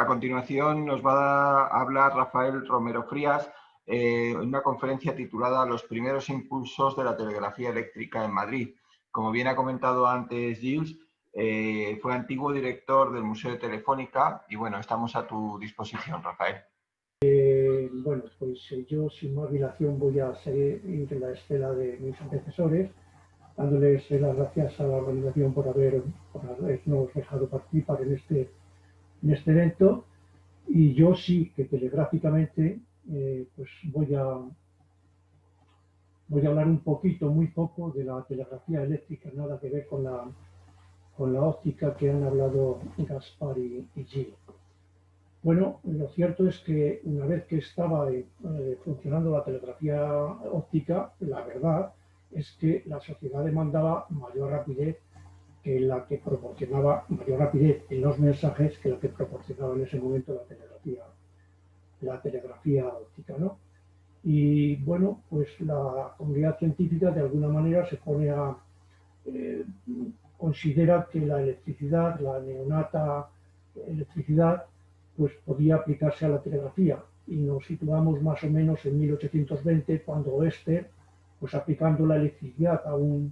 A continuación nos va a hablar Rafael Romero Frías en una conferencia titulada Los primeros impulsos de la telegrafía eléctrica en Madrid. Como bien ha comentado antes Gilles, fue antiguo director del Museo de Telefónica y bueno, estamos a tu disposición, Rafael. Bueno, pues yo sin más dilación voy a seguir la estela de mis antecesores, dándoles las gracias a la organización por habernos dejado participar en este evento. Y yo sí que telegráficamente pues voy a hablar un poquito, muy poco, de la telegrafía eléctrica, nada que ver con la óptica que han hablado Gaspar y Gilles. Bueno, lo cierto es que una vez que estaba funcionando la telegrafía óptica, la verdad es que la sociedad demandaba mayor rapidez que la que proporcionaba, mayor rapidez en los mensajes que la que proporcionaba en ese momento la telegrafía óptica, ¿no? Y bueno, pues la comunidad científica de alguna manera se pone considera que la electricidad, la neonata electricidad, pues podía aplicarse a la telegrafía. Y nos situamos más o menos en 1820, cuando Oester, pues aplicando la electricidad a una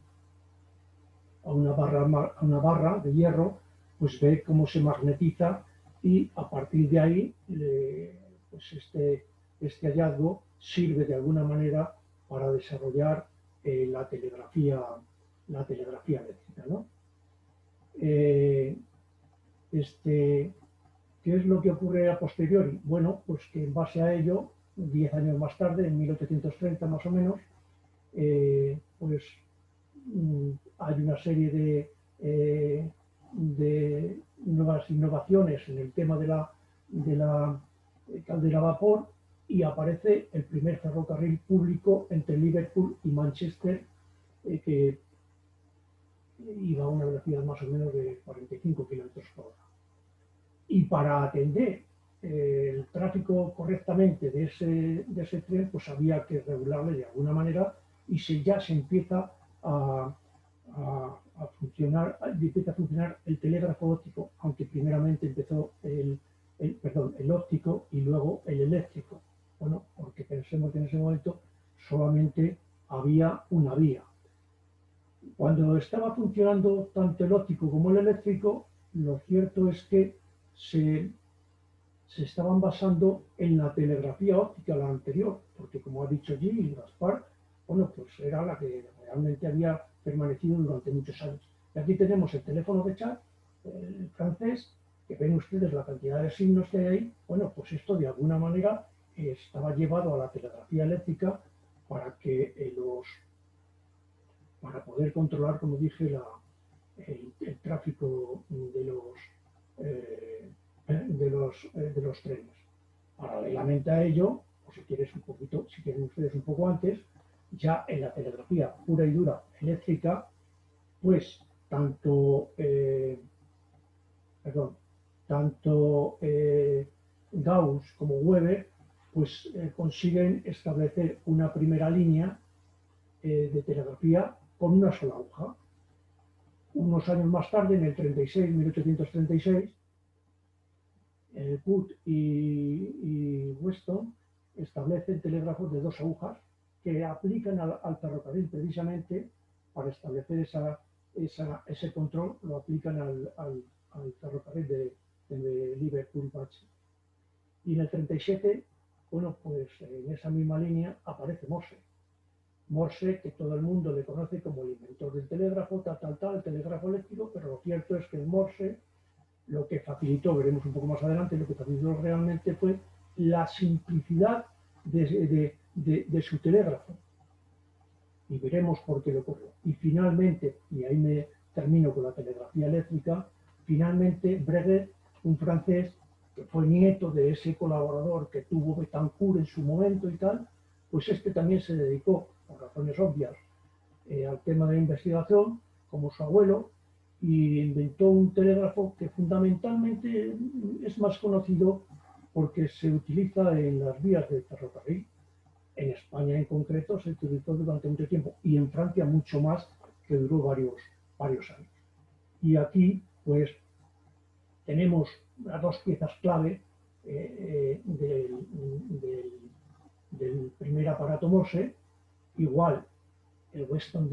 barra de hierro, pues ve cómo se magnetiza y a partir de ahí, pues este hallazgo sirve de alguna manera para desarrollar la telegrafía eléctrica, ¿no? ¿Qué es lo que ocurre a posteriori? Bueno, pues que en base a ello, 10 años más tarde, en 1830 más o menos, pues hay una serie de nuevas innovaciones en el tema de la caldera a vapor y aparece el primer ferrocarril público entre Liverpool y Manchester, que iba a una velocidad más o menos de 45 kilómetros por hora. Y para atender el tráfico correctamente de ese tren, pues había que regularle de alguna manera y ya se empieza a funcionar el telégrafo óptico, aunque primeramente empezó el óptico y luego el eléctrico. Bueno, porque pensemos que en ese momento solamente había una vía. Cuando estaba funcionando tanto el óptico como el eléctrico, lo cierto es que se estaban basando en la telegrafía óptica, la anterior, porque como ha dicho Gilles y Gaspar, bueno, pues era la que realmente había permanecido durante muchos años. Y aquí tenemos el teléfono de chat, el francés, que ven ustedes la cantidad de signos que hay ahí. Bueno, pues esto de alguna manera estaba llevado a la telegrafía eléctrica para poder controlar, como dije, el tráfico de los trenes. Paralelamente a ello, o si quieren ustedes un poco antes, ya en la telegrafía pura y dura eléctrica, pues tanto Gauss como Weber pues consiguen establecer una primera línea de telegrafía con una sola aguja. Unos años más tarde, en el 1836, Wood y Weston establecen telégrafos de dos agujas que aplican al ferrocarril precisamente para establecer ese control, lo aplican al ferrocarril de Liverpool-Manchester. Y en el 37, bueno, pues en esa misma línea aparece Morse. Morse, que todo el mundo le conoce como el inventor del telégrafo, el telégrafo eléctrico, pero lo cierto es que el Morse lo que facilitó, veremos un poco más adelante, lo que facilitó realmente fue la simplicidad de su telégrafo. Y veremos por qué le ocurrió. Y finalmente, y ahí me termino con la telegrafía eléctrica, finalmente Breguet, un francés que fue nieto de ese colaborador que tuvo Betancourt en su momento y tal, pues este también se dedicó, por razones obvias, al tema de la investigación, como su abuelo, y inventó un telégrafo que fundamentalmente es más conocido porque se utiliza en las vías del ferrocarril. En España en concreto se utilizó durante mucho tiempo y en Francia mucho más, que duró varios años. Y aquí pues tenemos las dos piezas clave del primer aparato Morse. Igual el Weston y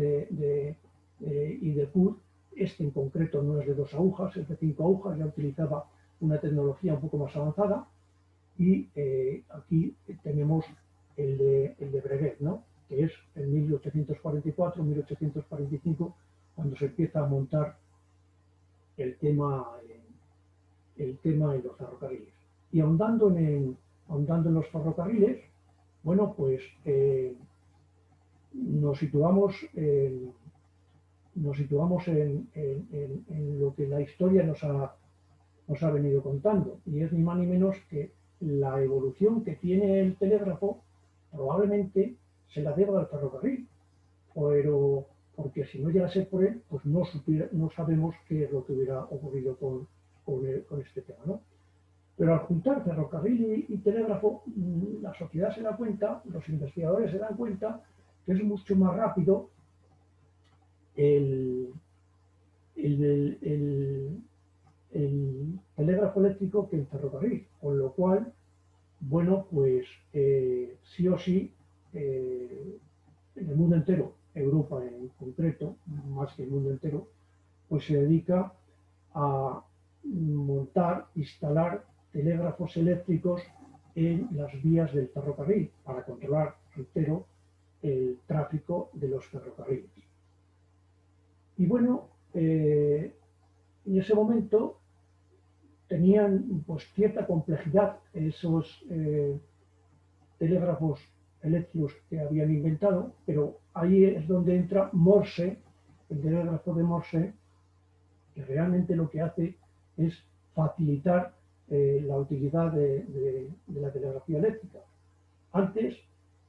de Wood, este en concreto no es de 2 agujas, es de 5 agujas, ya utilizaba una tecnología un poco más avanzada. Y aquí tenemos el de Breguet, ¿no?, que es en 1844-1845, cuando se empieza a montar el tema en los ferrocarriles. Y ahondando en los ferrocarriles, bueno, pues nos situamos en lo que la historia nos ha venido contando, y es ni más ni menos que la evolución que tiene el telégrafo probablemente se la deba al ferrocarril, pero porque si no llegase por él, pues no sabemos qué es lo que hubiera ocurrido con este tema, ¿no? Pero al juntar ferrocarril y telégrafo, la sociedad se da cuenta, los investigadores se dan cuenta que es mucho más rápido el telégrafo eléctrico que el ferrocarril, con lo cual, bueno, pues sí o sí, en el mundo entero, Europa en concreto, más que el mundo entero, pues se dedica a montar, instalar telégrafos eléctricos en las vías del ferrocarril para controlar, reitero, el tráfico de los ferrocarriles. Y bueno, en ese momento tenían pues cierta complejidad esos telégrafos eléctricos que habían inventado, pero ahí es donde entra Morse, el telégrafo de Morse, que realmente lo que hace es facilitar la utilidad de la telegrafía eléctrica. Antes,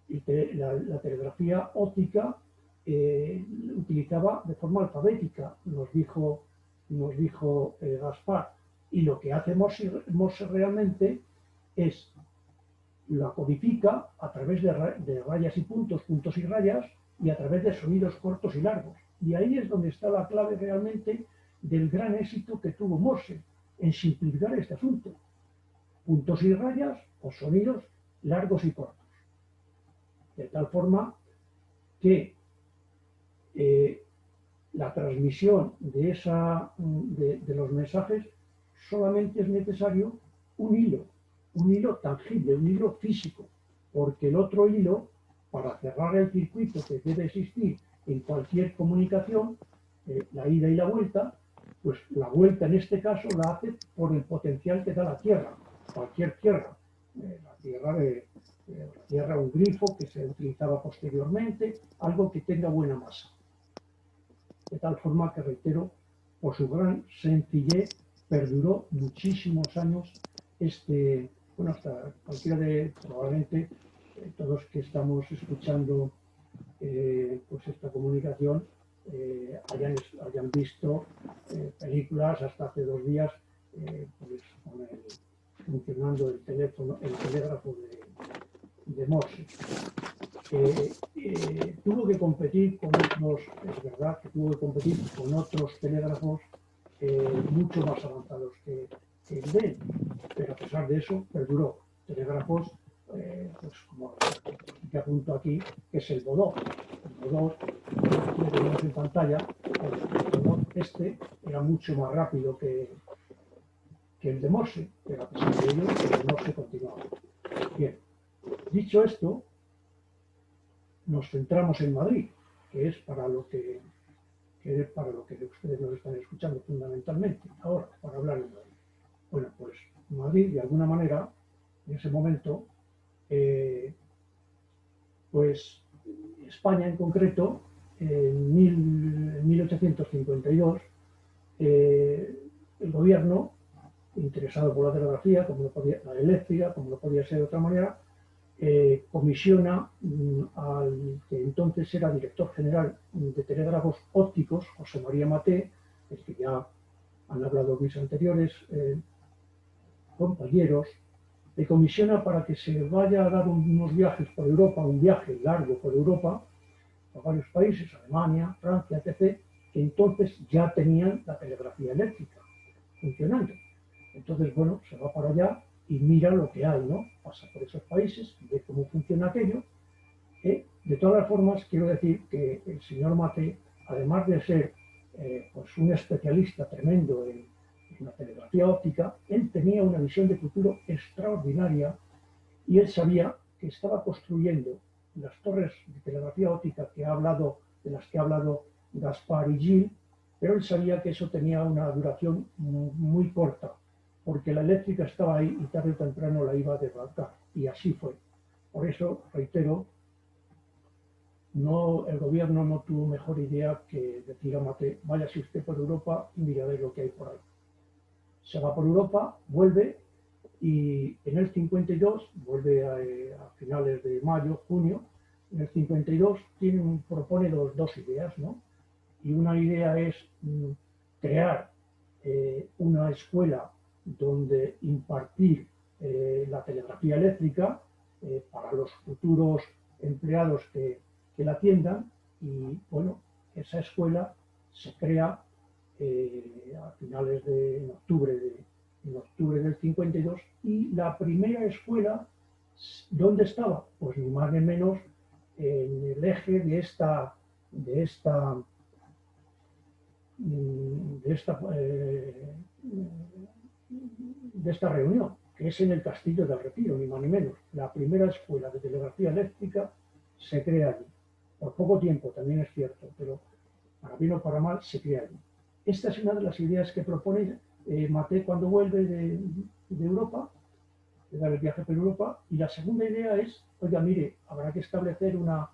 la telegrafía óptica utilizaba de forma alfabética, nos dijo Gaspar, y lo que hace Morse realmente es la codifica a través de rayas y puntos, puntos y rayas, y a través de sonidos cortos y largos. Y ahí es donde está la clave realmente del gran éxito que tuvo Morse en simplificar este asunto. Puntos y rayas o sonidos largos y cortos. De tal forma que la transmisión de los mensajes solamente es necesario un hilo tangible, un hilo físico, porque el otro hilo, para cerrar el circuito que debe existir en cualquier comunicación, la ida y la vuelta, pues la vuelta en este caso la hace por el potencial que da la Tierra, cualquier tierra, la tierra, un grifo que se utilizaba posteriormente, algo que tenga buena masa. De tal forma que, reitero, por su gran sencillez, perduró muchísimos años bueno, hasta cualquiera probablemente todos que estamos escuchando pues esta comunicación hayan visto películas hasta hace 2 días pues, funcionando el telégrafo de Morse. Tuvo que competir con otros, es verdad que tuvo que competir con otros telégrafos mucho más avanzados que el de él, pero a pesar de eso perduró. Telégrafos, pues como que apunto aquí, que es el Baudot. El Baudot, que tenemos en pantalla, el Baudot era mucho más rápido que el de Morse, pero a pesar de ello, el de Morse continuaba. Bien, dicho esto, nos centramos en Madrid, que es para lo que ustedes nos están escuchando fundamentalmente ahora, para hablar de Madrid. Bueno, pues Madrid, de alguna manera, en ese momento, pues España en concreto, en 1852, el gobierno, interesado por la telegrafía, la eléctrica, como no podía ser de otra manera, comisiona al que entonces era director general de telégrafos ópticos, José María Maté, el que ya han hablado mis anteriores compañeros, le comisiona para que se vaya a dar unos viajes por Europa, un viaje largo por Europa, a varios países, Alemania, Francia, etc., que entonces ya tenían la telegrafía eléctrica funcionando. Entonces, bueno, se va para allá y mira lo que hay, ¿no? Pasa por esos países, ve cómo funciona aquello. De todas las formas, quiero decir que el señor Mate, además de ser pues un especialista tremendo en la telegrafía óptica, él tenía una visión de futuro extraordinaria y él sabía que estaba construyendo las torres de telegrafía óptica de las que ha hablado Gaspar y Gil, pero él sabía que eso tenía una duración muy corta, porque la eléctrica estaba ahí y tarde o temprano la iba a desbancar. Y así fue. Por eso, reitero, no, el gobierno no tuvo mejor idea que decir a Mate, váyase usted por Europa y miraré lo que hay por ahí. Se va por Europa, vuelve y en el 52, vuelve a finales de mayo, junio, en el 52 propone dos ideas, ¿no? Y una idea es crear una escuela donde impartir la telegrafía eléctrica para los futuros empleados que la atiendan y, bueno, esa escuela se crea a finales en octubre del 52 y la primera escuela, ¿dónde estaba? Pues ni más ni menos en el eje de esta reunión, que es en el Castillo del Retiro, ni más ni menos. La primera escuela de telegrafía eléctrica se crea allí. Por poco tiempo, también es cierto, pero para bien o para mal, se crea allí. Esta es una de las ideas que propone Mate cuando vuelve de Europa, de dar el viaje por Europa, y la segunda idea es, oiga, mire, habrá que establecer una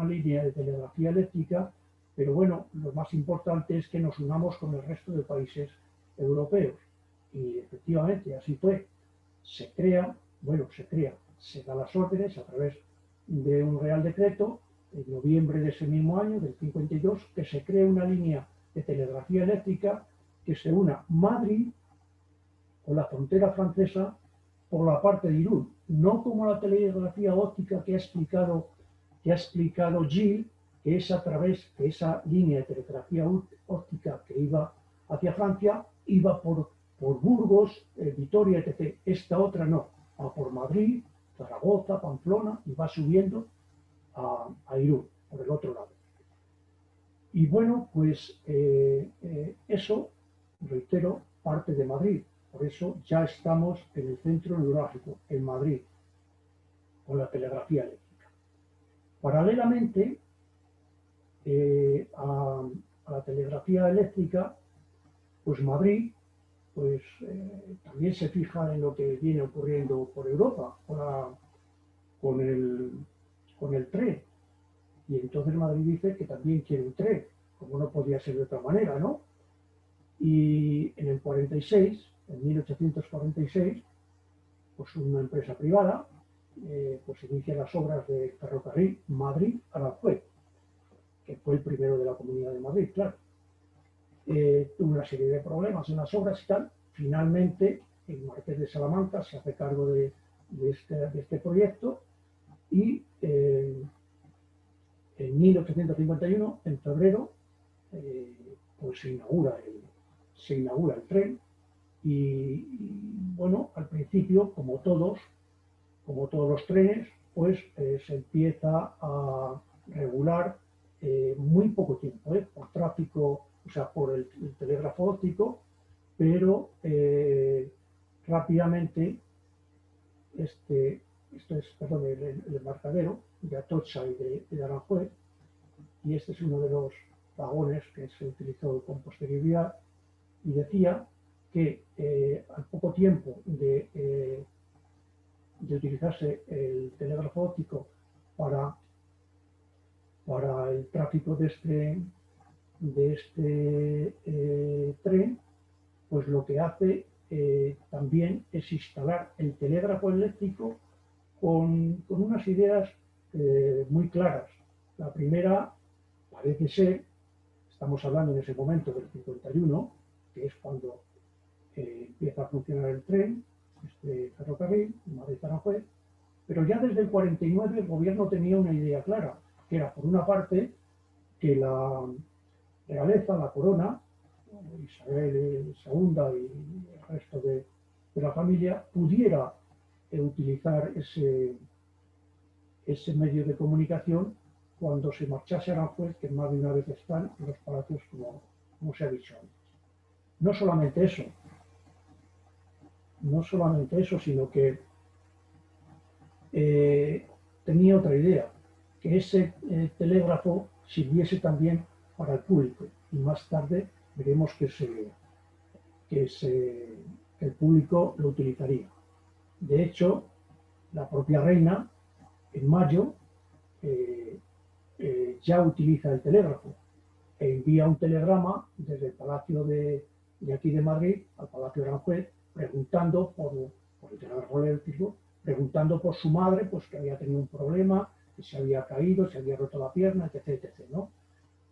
línea de telegrafía eléctrica, pero bueno, lo más importante es que nos unamos con el resto de países europeos. Y efectivamente, así fue. Se da las órdenes a través de un Real Decreto en noviembre de ese mismo año, del 52, que se cree una línea de telegrafía eléctrica que se una Madrid con la frontera francesa por la parte de Irún, no como la telegrafía óptica que ha explicado Gilles, que es a través de esa línea de telegrafía óptica que iba hacia Francia, iba por Burgos, Vitoria, etc. Esta otra no, va por Madrid, Zaragoza, Pamplona y va subiendo a Irún, por el otro lado. Y bueno, pues eso, reitero, parte de Madrid. Por eso ya estamos en el centro neurálgico, en Madrid, con la telegrafía eléctrica. Paralelamente a la telegrafía eléctrica, pues Madrid pues, también se fija en lo que viene ocurriendo por Europa, con el tren. Y entonces Madrid dice que también quiere un tren, como no podía ser de otra manera, ¿no? Y en el 46, en 1846, pues una empresa privada pues inicia las obras del ferrocarril Madrid-Aranjuez, que fue el primero de la Comunidad de Madrid, claro. Tuvo una serie de problemas en las obras y tal. Finalmente, el Marqués de Salamanca se hace cargo de este proyecto y en 1851, en febrero, pues se inaugura el tren y, bueno, al principio, como todos los trenes, pues se empieza a regular muy poco tiempo, por tráfico, o sea, por el telégrafo óptico, pero rápidamente esto es, perdón, el embarcadero de Atocha y de Aranjuez, y este es uno de los vagones que se utilizó con posterioridad, y decía que al poco tiempo de utilizarse el telégrafo óptico para el tráfico de este tren, pues lo que hace también es instalar el telégrafo eléctrico con unas ideas muy claras. La primera parece ser, estamos hablando en ese momento del 51, que es cuando empieza a funcionar el tren, este ferrocarril, Madrid-Aranjuez, pero ya desde el 49 el gobierno tenía una idea clara, que era, por una parte, que la realeza, la corona, Isabel II y el resto de la familia, pudiera utilizar ese medio de comunicación cuando se marchase a Aranjuez, que más de una vez están en los palacios, como se ha dicho antes. No solamente eso, sino que tenía otra idea, que ese telégrafo sirviese también para el público, y más tarde veremos que el público lo utilizaría. De hecho, la propia reina, en mayo, ya utiliza el telégrafo e envía un telegrama desde el Palacio de aquí de Madrid al Palacio de Aranjuez, preguntando por el telégrafo eléctrico, preguntando por su madre, pues que había tenido un problema, que se había caído, se había roto la pierna, etc., ¿no?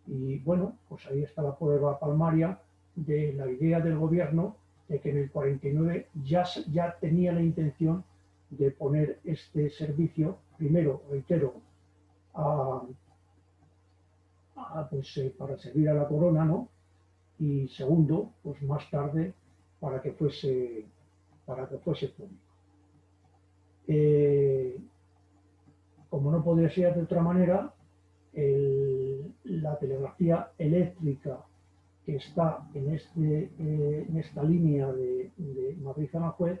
Y bueno, pues ahí está la prueba palmaria de la idea del gobierno de que en el 49 ya tenía la intención de poner este servicio, primero, reitero, para servir a la corona, ¿no? Y segundo, pues más tarde, para que fuese público. Como no podía ser de otra manera, la telegrafía eléctrica que está en esta línea de Madrid-Aranjuez,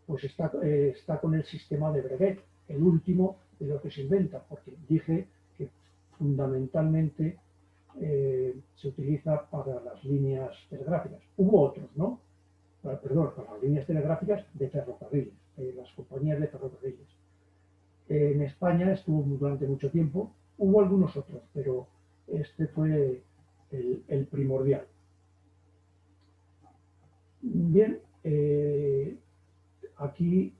pues está con el sistema de Breguet, el último de lo que se inventa, porque dije que fundamentalmente se utiliza para las líneas telegráficas. Hubo otros, ¿no? Perdón, para las líneas telegráficas de ferrocarriles, las compañías de ferrocarriles. En España estuvo durante mucho tiempo, hubo algunos otros, pero este fue el primordial. Bien, aquí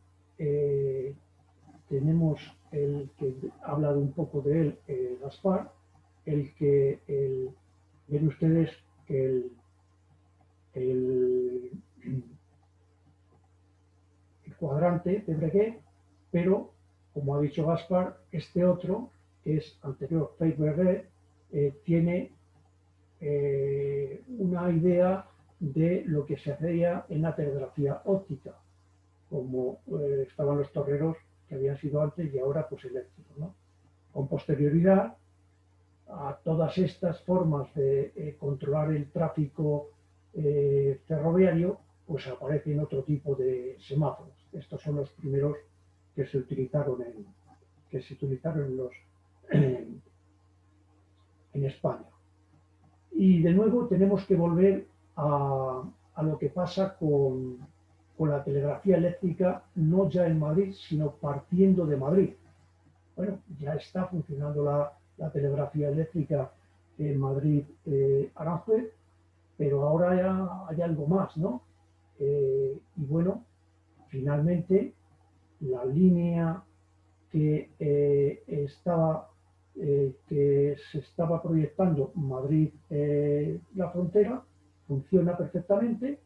tenemos el que ha hablado un poco de él, Gaspar, ven ustedes que el cuadrante de Breguet, pero como ha dicho Gaspar, este otro, que es anterior, Breguet, tiene una idea de lo que se hacía en la telegrafía óptica, como estaban los torreros que habían sido antes y ahora pues eléctricos, ¿no? Con posterioridad a todas estas formas de controlar el tráfico ferroviario, pues aparecen otro tipo de semáforos. Estos son los primeros que se utilizaron en España. Y de nuevo tenemos que volver a lo que pasa con la telegrafía eléctrica, no ya en Madrid, sino partiendo de Madrid. Bueno, ya está funcionando la telegrafía eléctrica en Madrid-Aranjuez, pero ahora hay algo más, ¿no? Y bueno, finalmente la línea que se estaba proyectando Madrid-La Frontera funciona perfectamente,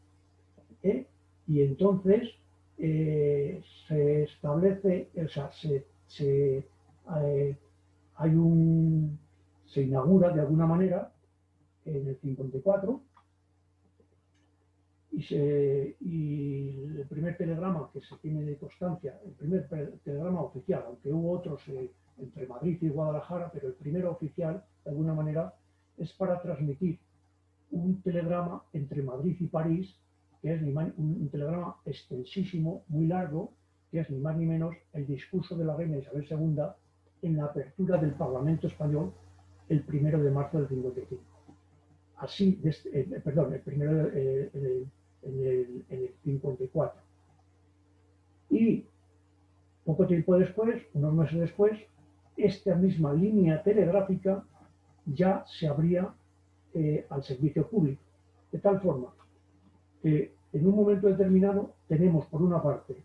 y entonces se establece, o sea, se inaugura de alguna manera en el 54 y el primer telegrama que se tiene de constancia, el primer telegrama oficial, aunque hubo otros entre Madrid y Guadalajara, pero el primero oficial, de alguna manera, es para transmitir un telegrama entre Madrid y París, que es un telegrama extensísimo, muy largo, que es ni más ni menos el discurso de la reina Isabel II en la apertura del Parlamento Español el 1 de marzo del 55. Así, perdón, el primero en el 54. Y poco tiempo después, unos meses después, esta misma línea telegráfica ya se abría al servicio público, de tal forma que en un momento determinado tenemos, por una parte,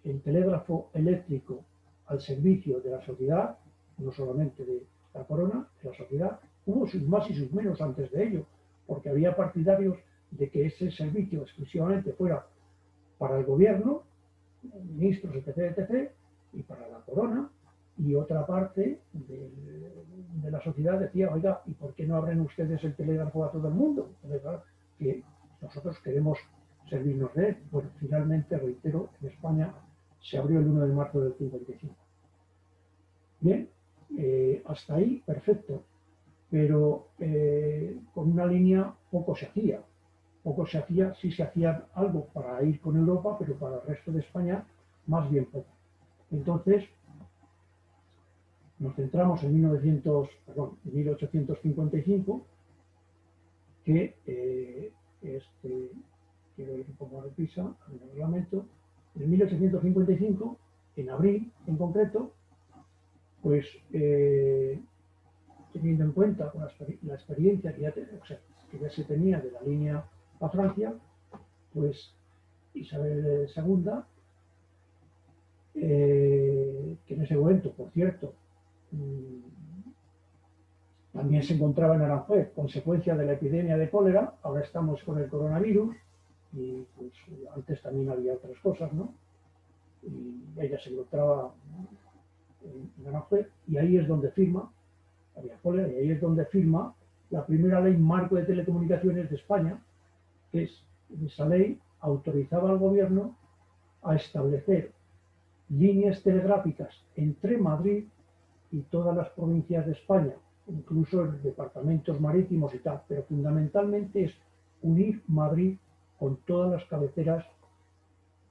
el telégrafo eléctrico al servicio de la sociedad, no solamente de la corona, de la sociedad. Hubo sus más y sus menos antes de ello, porque había partidarios de que ese servicio exclusivamente fuera para el gobierno, ministros, etc., etc., y para la corona, Y otra parte de la sociedad decía, oiga, ¿y por qué no abren ustedes el telégrafo a todo el mundo? Que nosotros queremos servirnos de él. Bueno, finalmente, reitero, en España se abrió el 1 de marzo del 55. Bien, hasta ahí, perfecto. Pero con una línea poco se hacía. Poco se hacía, sí se hacía algo para ir con Europa, pero para el resto de España, más bien poco. Entonces, nos centramos en 1855, que quiero ir un poco a reprisa, en el reglamento. En 1855, en abril en concreto, pues teniendo en cuenta la experiencia que ya se tenía de la línea a Francia, pues Isabel II, que en ese momento, por cierto, también se encontraba en Aranjuez, consecuencia de la epidemia de cólera. Ahora estamos con el coronavirus y pues antes también había otras cosas, ¿no? Y ella se encontraba en Aranjuez y ahí es donde firma, había cólera, y ahí es donde firma la primera ley marco de telecomunicaciones de España, que es, esa ley autorizaba al gobierno a establecer líneas telegráficas entre Madrid y todas las provincias de España, incluso en departamentos marítimos y tal, pero fundamentalmente es unir Madrid con todas las cabeceras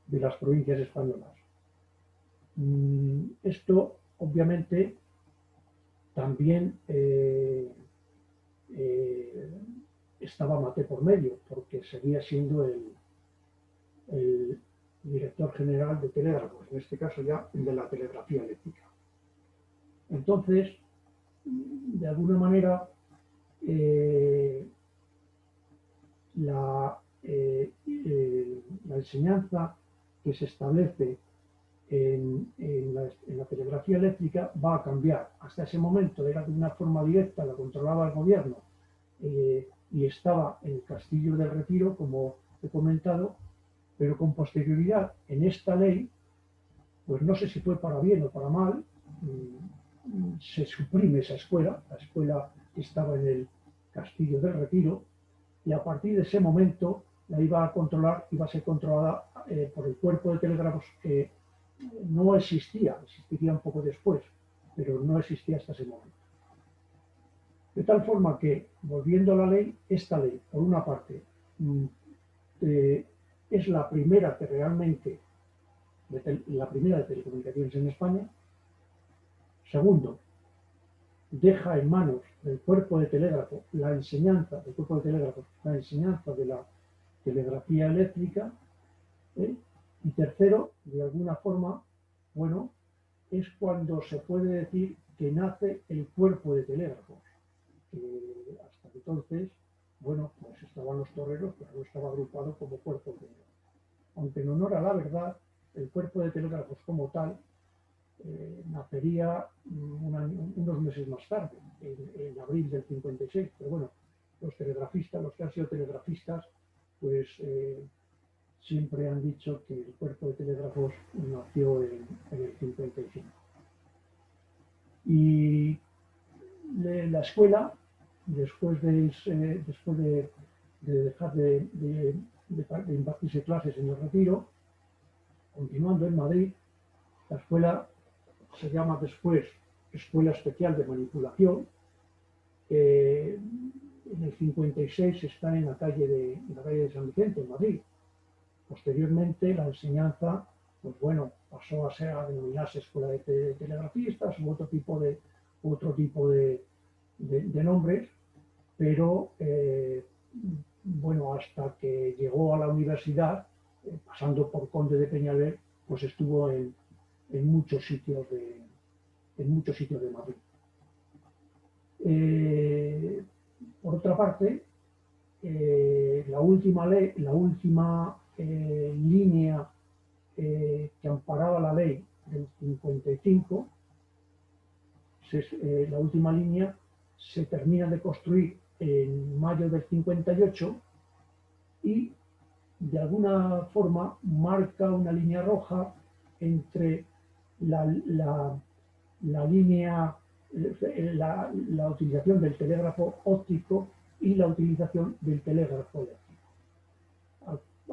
de las provincias españolas. Esto, obviamente, también estaba Maté por medio, porque seguía siendo el director general de telégrafos, en este caso ya de la telegrafía eléctrica. Entonces, de alguna manera, la enseñanza que se establece en la telegrafía eléctrica va a cambiar. Hasta ese momento era de una forma directa, la controlaba el gobierno y estaba en el Castillo del Retiro, como he comentado, pero con posterioridad en esta ley, pues no sé si fue para bien o para mal, se suprime esa escuela, la escuela que estaba en el Castillo del Retiro, y a partir de ese momento la iba a ser controlada por el cuerpo de telégrafos que no existía, existiría un poco después, pero no existía hasta ese momento. De tal forma que, volviendo a la ley, esta ley, por una parte, es la primera que realmente, la primera de telecomunicaciones en España. Segundo, deja en manos del cuerpo de telégrafo la enseñanza de la telegrafía eléctrica. Y tercero, de alguna forma, bueno, es cuando se puede decir que nace el cuerpo de telégrafos. Hasta entonces, bueno, pues estaban los toreros, pero no estaba agrupado como cuerpo de telégrafos. Aunque en honor a la verdad, el cuerpo de telégrafos como tal nacería unos meses más tarde, en abril del 56. Pero bueno, los telegrafistas, los que han sido telegrafistas, pues siempre han dicho que el cuerpo de telégrafos nació en el 55. Y la escuela, después de dejar de impartirse clases en el Retiro, continuando en Madrid, la escuela se llama después Escuela Especial de Manipulación. En el 56 está en la calle de San Vicente, en Madrid. Posteriormente, la enseñanza, pues bueno, pasó a denominarse Escuela de Telegrafistas u otro tipo de nombres, pero bueno, hasta que llegó a la universidad, pasando por Conde de Peñalver, pues estuvo en muchos sitios de Madrid. Por otra parte, la última línea que amparaba la ley del 55, la última línea se termina de construir en mayo del 58 y de alguna forma marca una línea roja entre la la línea, la utilización del telégrafo óptico y la utilización del telégrafo eléctrico.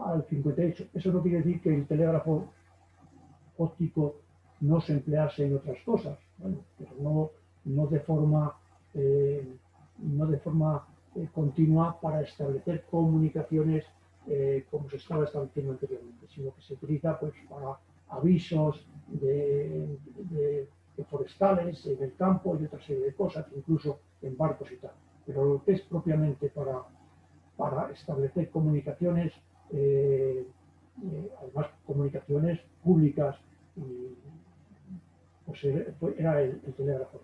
Al 58. Eso no quiere decir que el telégrafo óptico no se emplease en otras cosas, bueno, pero no de forma, continua para establecer comunicaciones como se estaba estableciendo anteriormente, sino que se utiliza pues, para avisos de forestales en el campo y otra serie de cosas, incluso en barcos y tal. Pero lo que es propiamente para establecer comunicaciones, además comunicaciones públicas, pues era el telégrafo.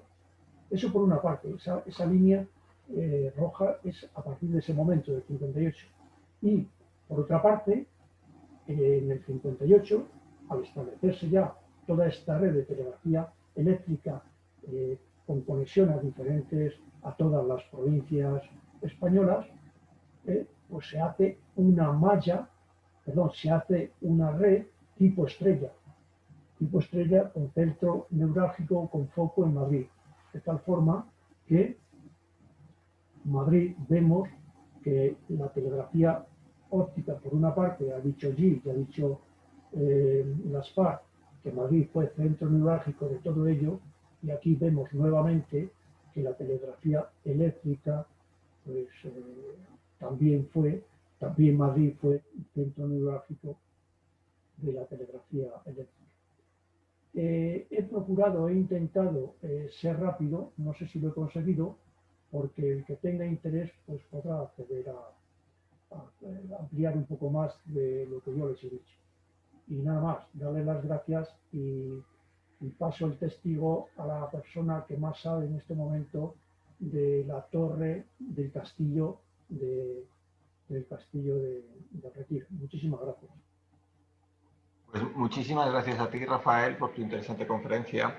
Eso por una parte, esa línea roja es a partir de ese momento, del 58. Y por otra parte, en el 58, al establecerse ya toda esta red de telegrafía eléctrica con conexión a todas las provincias españolas, pues se hace una malla, se hace una red tipo estrella con centro neurálgico con foco en Madrid, de tal forma que Madrid vemos que la telegrafía óptica, por una parte, ha dicho Gil, y ha dicho Gaspar, que Madrid fue centro neurálgico de todo ello, y aquí vemos nuevamente que la telegrafía eléctrica, pues también Madrid fue centro neurálgico de la telegrafía eléctrica. He intentado ser rápido, no sé si lo he conseguido, porque el que tenga interés pues podrá acceder a ampliar un poco más de lo que yo les he dicho. Y nada más, darle las gracias y paso el testigo a la persona que más sabe en este momento de la torre del castillo del Retiro. Muchísimas gracias. Pues muchísimas gracias a ti, Rafael, por tu interesante conferencia.